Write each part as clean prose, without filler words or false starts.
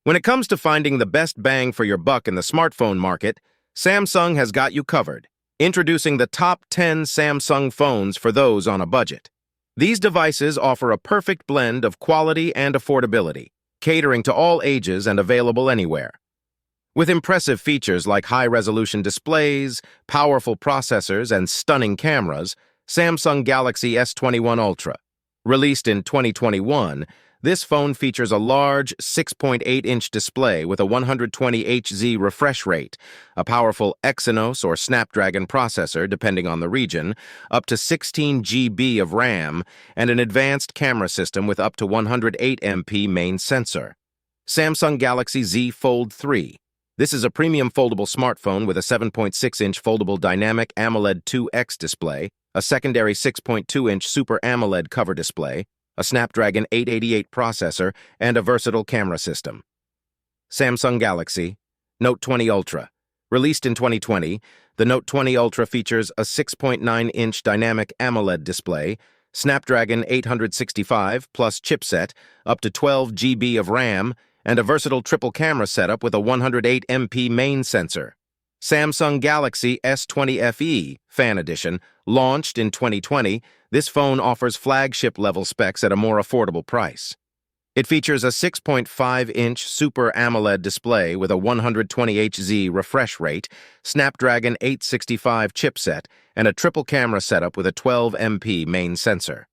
When it comes to finding the best bang for your buck in the smartphone market, Samsung has got you covered. Introducing the top 10 Samsung phones for those on a budget. These devices offer a perfect blend of quality and affordability, catering to all ages and available anywhere. With impressive features like high-resolution displays, powerful processors, and stunning cameras, Samsung Galaxy S21 Ultra. Released in 2021, this phone features a large 6.8-inch display with a 120Hz refresh rate, a powerful Exynos or Snapdragon processor depending on the region, up to 16 GB of RAM, and an advanced camera system with up to 108MP main sensor. Samsung Galaxy Z Fold 3. This is a premium foldable smartphone with a 7.6-inch foldable dynamic AMOLED 2X display, a secondary 6.2-inch Super AMOLED cover display, a Snapdragon 888 processor, and a versatile camera system. Samsung Galaxy Note 20 Ultra. Released in 2020, the Note 20 Ultra features a 6.9-inch dynamic AMOLED display, Snapdragon 865 plus chipset, up to 12 GB of RAM, and a versatile triple camera setup with a 108MP main sensor. Samsung Galaxy S20 FE Fan Edition, launched in 2020, this phone offers flagship-level specs at a more affordable price. It features a 6.5-inch Super AMOLED display with a 120Hz refresh rate, Snapdragon 865 chipset, and a triple camera setup with a 12MP main sensor.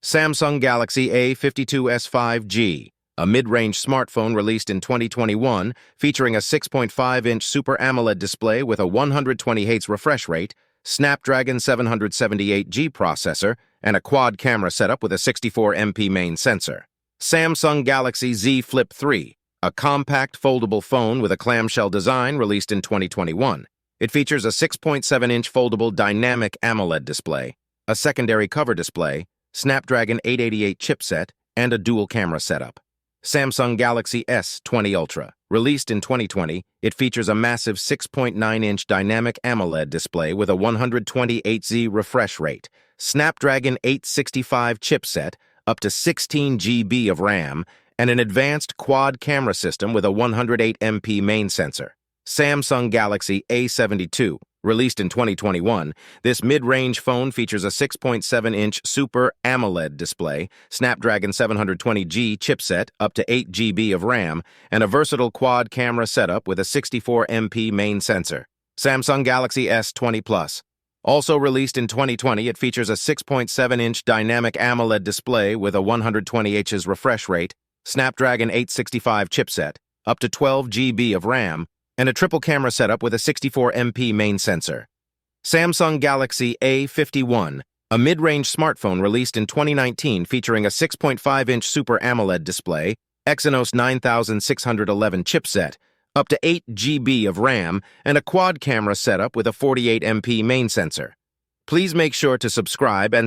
Samsung Galaxy A52s 5G, a mid-range smartphone released in 2021, featuring a 6.5-inch Super AMOLED display with a 120Hz refresh rate, Snapdragon 778G processor, and a quad camera setup with a 64MP main sensor. Samsung Galaxy Z Flip 3, a compact foldable phone with a clamshell design released in 2021. It features a 6.7-inch foldable dynamic AMOLED display, a secondary cover display, Snapdragon 888 chipset, and a dual camera setup. Samsung Galaxy S20 Ultra. Released in 2020, it features a massive 6.9-inch dynamic AMOLED display with a 128Hz refresh rate, Snapdragon 865 chipset, up to 16 GB of RAM, and an advanced quad camera system with a 108MP main sensor. Samsung Galaxy A72. Released in 2021, this mid-range phone features a 6.7-inch Super AMOLED display, Snapdragon 720G chipset, up to 8 GB of RAM, and a versatile quad camera setup with a 64MP main sensor. Samsung Galaxy S20 Plus. Also released in 2020, it features a 6.7-inch dynamic AMOLED display with a 120Hz refresh rate, Snapdragon 865 chipset, up to 12 GB of RAM, and a triple camera setup with a 64MP main sensor. Samsung Galaxy A51, a mid-range smartphone released in 2019 featuring a 6.5-inch Super AMOLED display, Exynos 9611 chipset, up to 8 GB of RAM, and a quad camera setup with a 48MP main sensor. Please make sure to subscribe and